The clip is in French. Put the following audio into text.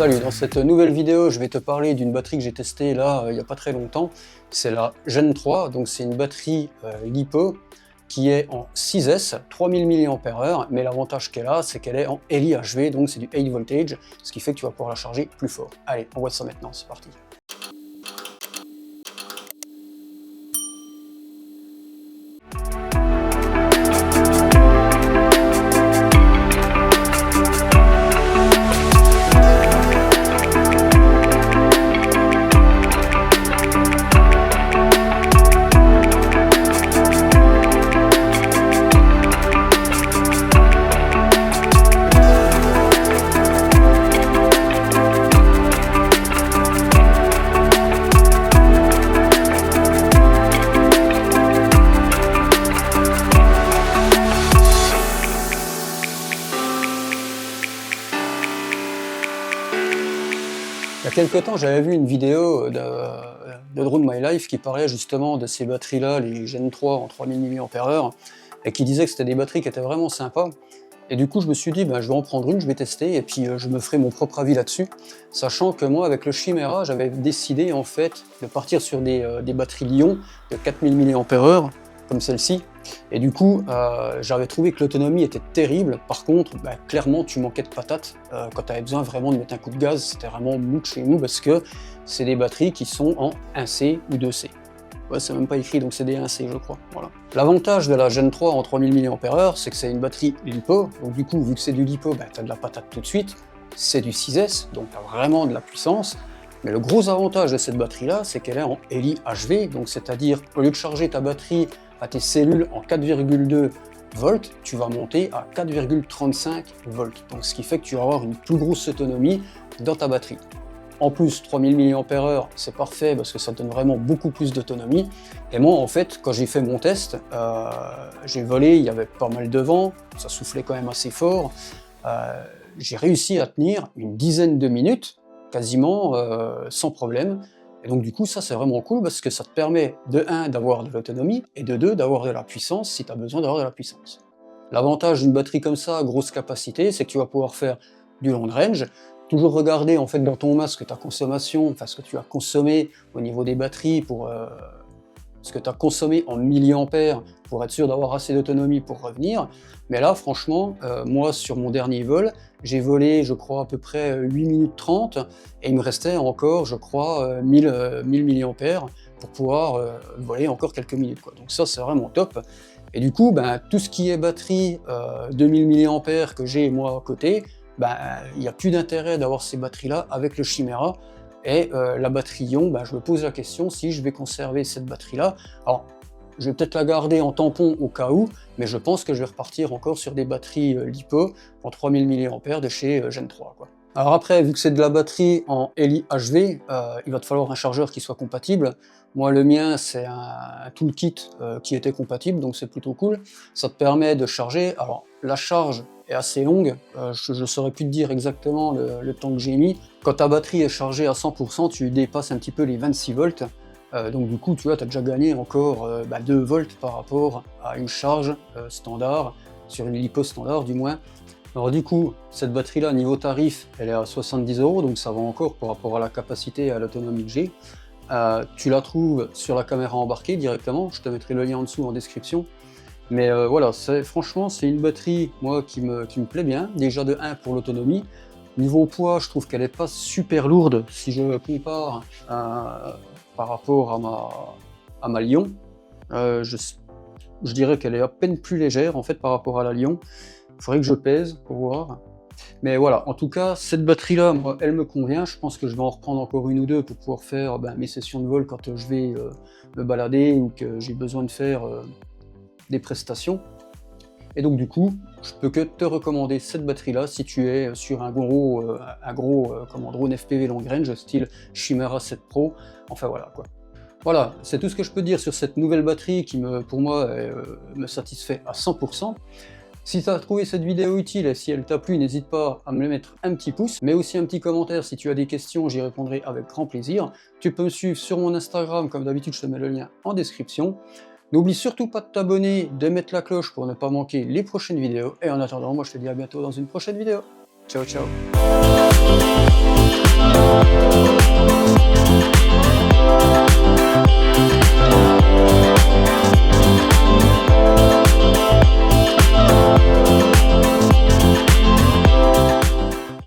Salut, dans cette nouvelle vidéo, je vais te parler d'une batterie que j'ai testée là, il n'y a pas très longtemps. C'est la Gen 3, donc c'est une batterie LiPo qui est en 6S, 3000 mAh, mais l'avantage qu'elle a, c'est qu'elle est en LiHV, donc c'est du 8 voltage, ce qui fait que tu vas pouvoir la charger plus fort. Allez, on voit ça maintenant, c'est parti. Il y a quelques temps, j'avais vu une vidéo de Drone My Life qui parlait justement de ces batteries-là, les Gen 3 en 3000 mAh, et qui disait que c'était des batteries qui étaient vraiment sympas. Et du coup, je me suis dit, je vais en prendre une, je vais tester, et puis je me ferai mon propre avis là-dessus, sachant que moi, avec le Chimera, j'avais décidé en fait de partir sur des batteries Li-ion de 4000 mAh, comme celle-ci. Et du coup, j'avais trouvé que l'autonomie était terrible. Par contre, clairement, tu manquais de patates. Quand tu avais besoin vraiment de mettre un coup de gaz, c'était vraiment mou de chez nous parce que c'est des batteries qui sont en 1C ou 2C. Ouais, c'est même pas écrit, donc c'est des 1C, je crois. Voilà. L'avantage de la Gen 3 en 3000 mAh, c'est que c'est une batterie LiPo. Donc du coup, vu que c'est du LiPo, tu as de la patate tout de suite. C'est du 6S, donc tu as vraiment de la puissance. Mais le gros avantage de cette batterie-là, c'est qu'elle est en LiHV, donc c'est-à-dire, au lieu de charger ta batterie à tes cellules en 4,2 volts, tu vas monter à 4,35 volts. Donc ce qui fait que tu vas avoir une plus grosse autonomie dans ta batterie. En plus, 3000 mAh, c'est parfait parce que ça donne vraiment beaucoup plus d'autonomie. Et moi, en fait, quand j'ai fait mon test, j'ai volé, il y avait pas mal de vent, ça soufflait quand même assez fort. J'ai réussi à tenir une dizaine de minutes, quasiment sans problème. Et donc du coup, ça c'est vraiment cool parce que ça te permet de 1 d'avoir de l'autonomie et de 2 d'avoir de la puissance si tu as besoin d'avoir de la puissance. L'avantage d'une batterie comme ça, grosse capacité, c'est que tu vas pouvoir faire du long range, toujours regarder en fait dans ton masque ta consommation, enfin ce que tu as consommé au niveau des batteries pour ce que tu as consommé en milliampères pour être sûr d'avoir assez d'autonomie pour revenir. Mais là, franchement, moi, sur mon dernier vol, j'ai volé, je crois, à peu près 8 minutes 30, et il me restait encore, je crois, 1000 mAh pour pouvoir voler encore quelques minutes, quoi. Donc ça, c'est vraiment top. Et du coup, tout ce qui est batterie 2000 mAh que j'ai, moi, à côté, il n'y a plus d'intérêt d'avoir ces batteries-là avec le Chimera. Et la batterie Ion, je me pose la question si je vais conserver cette batterie-là. Alors, je vais peut-être la garder en tampon au cas où, mais je pense que je vais repartir encore sur des batteries LiPo en 3000 mAh de chez Gen 3, quoi. Alors après, vu que c'est de la batterie en LiHV, il va te falloir un chargeur qui soit compatible. Moi, le mien, c'est un toolkit qui était compatible, donc c'est plutôt cool. Ça te permet de charger. Alors, la charge est assez longue, je ne saurais plus te dire exactement le temps que j'ai mis. Quand ta batterie est chargée à 100%, tu dépasses un petit peu les 26 volts. Donc du coup, tu vois, tu as déjà gagné encore 2 volts par rapport à une charge standard, sur une LiPo standard du moins. Alors du coup, cette batterie-là, niveau tarif, elle est à 70 €, donc ça va encore par rapport à la capacité et à l'autonomie que j'ai. Tu la trouves sur la caméra embarquée directement, je te mettrai le lien en dessous en description. Mais voilà, franchement, c'est une batterie, moi, qui me plaît bien. Déjà de 1 pour l'autonomie. Niveau poids, je trouve qu'elle n'est pas super lourde si je compare par rapport à ma Li-ion. Je dirais qu'elle est à peine plus légère en fait par rapport à la Li-ion. Il faudrait que je pèse pour voir. Mais voilà, en tout cas, cette batterie-là, moi, elle me convient. Je pense que je vais en reprendre encore une ou deux pour pouvoir faire mes sessions de vol quand je vais me balader ou que j'ai besoin de faire des prestations. Et donc du coup, je peux que te recommander cette batterie-là si tu es sur un gros drone FPV long range, style Chimera 7 Pro. Enfin voilà quoi. Voilà, c'est tout ce que je peux dire sur cette nouvelle batterie qui pour moi me satisfait à 100%. Si tu as trouvé cette vidéo utile et si elle t'a plu, n'hésite pas à me mettre un petit pouce, mais aussi un petit commentaire si tu as des questions, j'y répondrai avec grand plaisir. Tu peux me suivre sur mon Instagram, comme d'habitude je te mets le lien en description. N'oublie surtout pas de t'abonner, de mettre la cloche pour ne pas manquer les prochaines vidéos, et en attendant, moi je te dis à bientôt dans une prochaine vidéo. Ciao, ciao.